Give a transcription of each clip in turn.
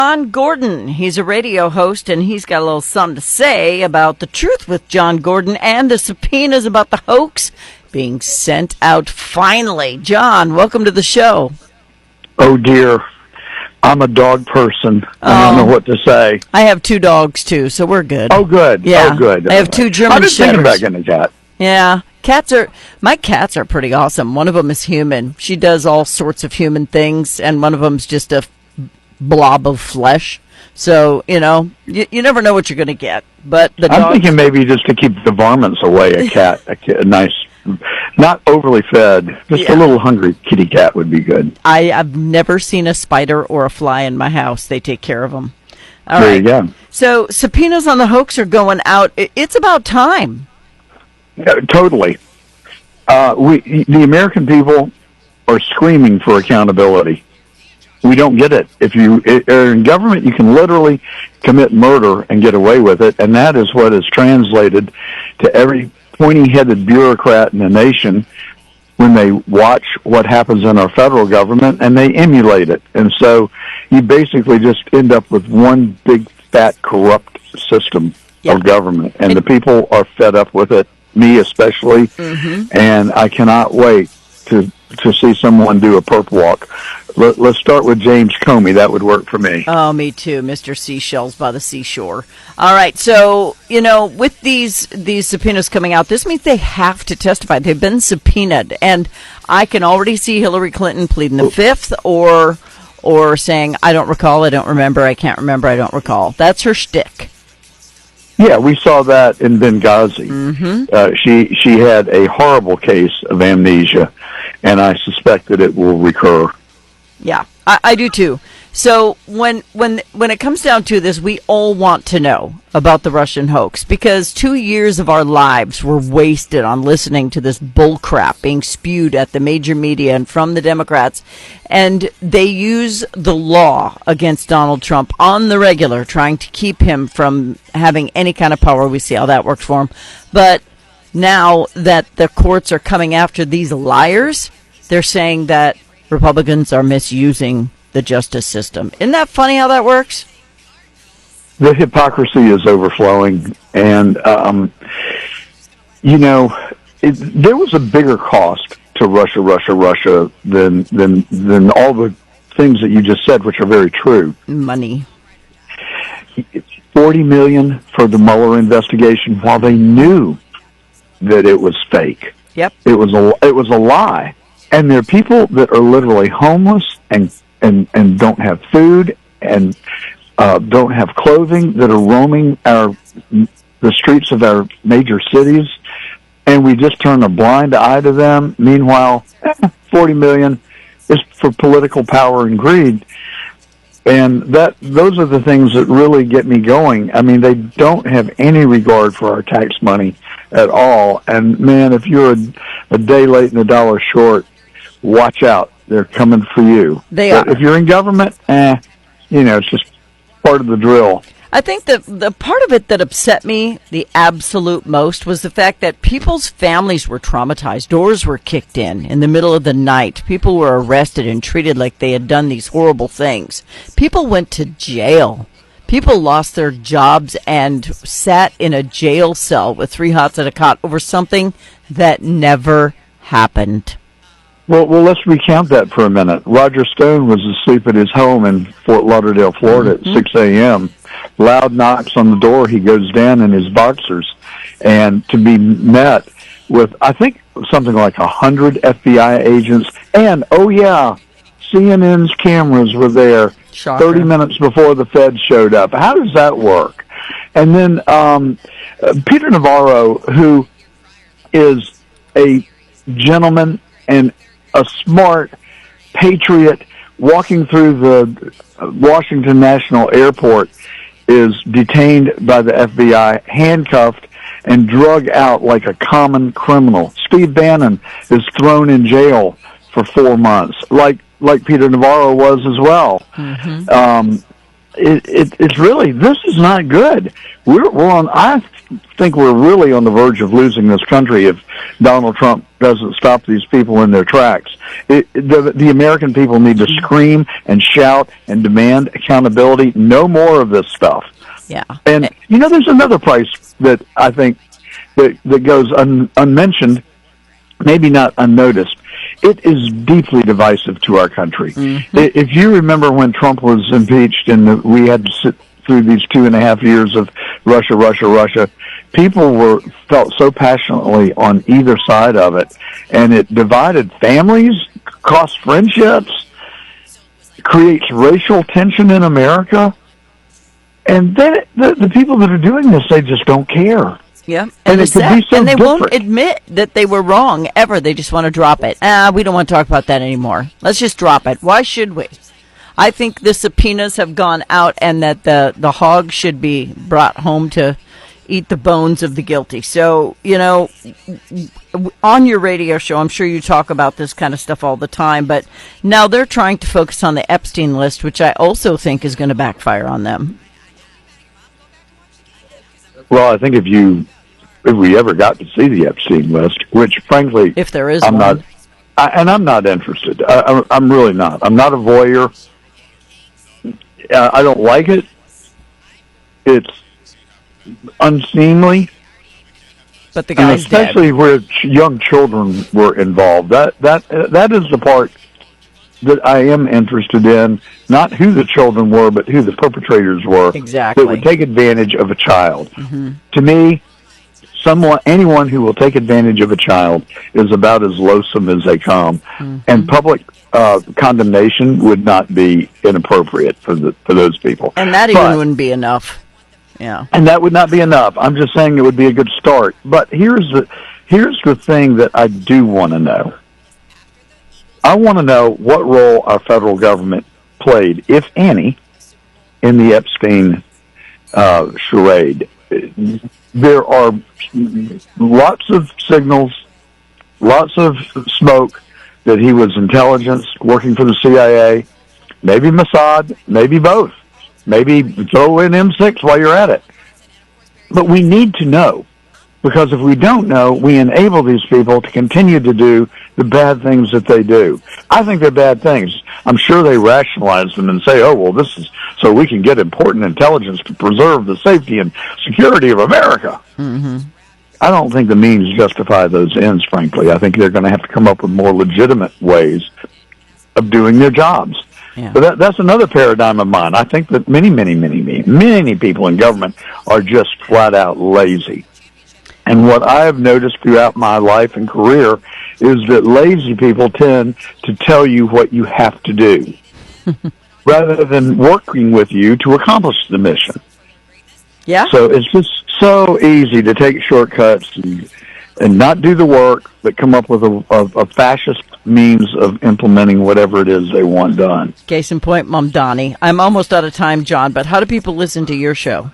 John Gordon. He's a radio host, and he's got a little something to say about the truth with John Gordon and the subpoenas about the hoax being sent out finally. John, welcome to the show. Oh, dear. I'm a dog person. I don't know what to say. I have 2 dogs, too, so we're good. Oh, good. Yeah. Oh, good. I have 2 German I was thinking Shepherds. about getting a cat. Yeah. My cats are pretty awesome. One of them is human. She does all sorts of human things, and one of them's just a blob of flesh. So, you never know what you're going to get. But I'm thinking maybe just to keep the varmints away, a nice, not overly fed, just a little hungry kitty cat would be good. I've never seen a spider or a fly in my house. They take care of them. All there right. you go. So subpoenas on the hoax are going out. It's about time. Yeah, totally. The American people are screaming for accountability. We don't get it. If you are in government, you can literally commit murder and get away with it, and that is what is translated to every pointy-headed bureaucrat in the nation when they watch what happens in our federal government, and they emulate it. And so you basically just end up with one big, fat, corrupt system of government, and the people are fed up with it, me especially, and I cannot wait to see someone do a perp walk. Let's start with James Comey. That would work for me. Oh, me too, Mr. Seashells by the seashore. All right, so, with these subpoenas coming out, this means they have to testify. They've been subpoenaed, and I can already see Hillary Clinton pleading the fifth or saying, I don't recall, I don't remember, I can't remember, I don't recall. That's her shtick. Yeah, we saw that in Benghazi. She had a horrible case of amnesia, and I suspect that it will recur. Yeah, I do too. So when it comes down to this, we all want to know about the Russian hoax because 2 years of our lives were wasted on listening to this bullcrap being spewed at the major media and from the Democrats. And they use the law against Donald Trump on the regular, trying to keep him from having any kind of power. We see how that worked for him. But now that the courts are coming after these liars, they're saying that Republicans are misusing the justice system. Isn't that funny how that works? The hypocrisy is overflowing, and there was a bigger cost to Russia than all the things that you just said, which are very true. Money. $40 million for the Mueller investigation, while they knew that it was fake. Yep. It was a lie. And there are people that are literally homeless and don't have food and don't have clothing that are roaming the streets of our major cities, and we just turn a blind eye to them. Meanwhile, $40 million is for political power and greed, and those are the things that really get me going. I mean, they don't have any regard for our tax money at all. And man, if you're a day late and a dollar short, watch out. They're coming for you. They are. If you're in government, it's just part of the drill. I think the part of it that upset me the absolute most was the fact that people's families were traumatized. Doors were kicked in the middle of the night. People were arrested and treated like they had done these horrible things. People went to jail. People lost their jobs and sat in a jail cell with 3 hots and a cot over something that never happened. Well, let's recount that for a minute. Roger Stone was asleep at his home in Fort Lauderdale, Florida at 6 a.m. Loud knocks on the door. He goes down in his boxers, and to be met with, I think, something like 100 FBI agents. And, CNN's cameras were there. Shocker. 30 minutes before the Fed showed up. How does that work? And then Peter Navarro, who is a gentleman and a smart patriot, walking through the Washington National Airport, is detained by the FBI, handcuffed, and drug out like a common criminal. Steve Bannon is thrown in jail for 4 months, like Peter Navarro was as well. it's really, this is not good. I think we're really on the verge of losing this country if Donald Trump doesn't stop these people in their tracks. The American people need to scream and shout and demand accountability. No more of this stuff. Yeah. And, there's another price that I think that goes unmentioned, maybe not unnoticed. It is deeply divisive to our country. Mm-hmm. If you remember when Trump was impeached and we had to sit through these 2.5 years of Russia, people felt so passionately on either side of it, and it divided families, cost friendships, creates racial tension in America, and then the people that are doing this, they just don't care. Yeah, and it could be so and they different. won't admit that they were wrong ever. They just want to drop it. We don't want to talk about that anymore. Let's just drop it. Why should we? I think the subpoenas have gone out, and that the hog should be brought home to eat the bones of the guilty. So, on your radio show, I'm sure you talk about this kind of stuff all the time, but now they're trying to focus on the Epstein list, which I also think is going to backfire on them. Well, I think if we ever got to see the Epstein list, which frankly, if there is I'm one, I'm not interested. I'm really not. I'm not a voyeur. I don't like it. It's unseemly. But the guy's especially dead. where young children were involved. That is the part that I am interested in. Not who the children were, but who the perpetrators were. Exactly. That would take advantage of a child. Mm-hmm. To me, anyone who will take advantage of a child is about as loathsome as they come. Mm-hmm. And public condemnation would not be inappropriate for those people. And that even wouldn't be enough. Yeah. And that would not be enough. I'm just saying it would be a good start. But here's the thing that I do want to know. I want to know what role our federal government played, if any, in the Epstein charade. There are lots of signals, lots of smoke that he was intelligence working for the CIA, maybe Mossad, maybe both. Maybe throw in M6 while you're at it. But we need to know, because if we don't know, we enable these people to continue to do the bad things that they do. I think they're bad things. I'm sure they rationalize them and say, oh, well, this is so we can get important intelligence to preserve the safety and security of America. Mm-hmm. I don't think the means justify those ends, frankly. I think they're going to have to come up with more legitimate ways of doing their jobs. Yeah. But that's another paradigm of mine. I think that many people in government are just flat out lazy. And what I have noticed throughout my life and career is that lazy people tend to tell you what you have to do rather than working with you to accomplish the mission. Yeah. So it's just so easy to take shortcuts and not do the work, but come up with a fascist means of implementing whatever it is they want done. Case in point, Mom Donnie. I'm almost out of time, John, but how do people listen to your show?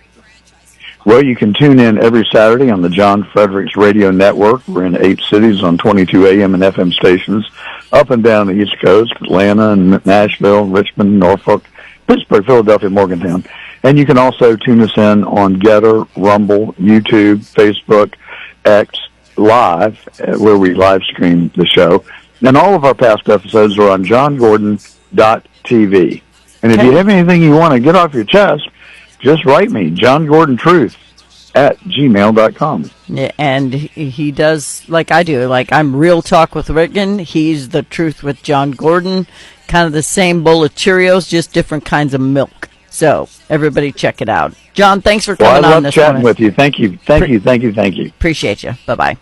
Well, you can tune in every Saturday on the John Fredericks Radio Network. We're in 8 cities on 22 AM and FM stations up and down the East Coast, Atlanta and Nashville, Richmond, Norfolk, Pittsburgh, Philadelphia, Morgantown. And you can also tune us in on Getter, Rumble, YouTube, Facebook, X, Live, where we live stream the show. And all of our past episodes are on johngordon.tv. And if you have anything you want to get off your chest, just write me, johngordontruth@gmail.com. Yeah, and he does like I do. Like, I'm Real Talk with Riggin. He's The Truth with John Gordon. Kind of the same bowl of Cheerios, just different kinds of milk. So everybody check it out. John, thanks for coming on this morning. I love chatting with you. Thank you. Appreciate you. Appreciate you. Bye-bye.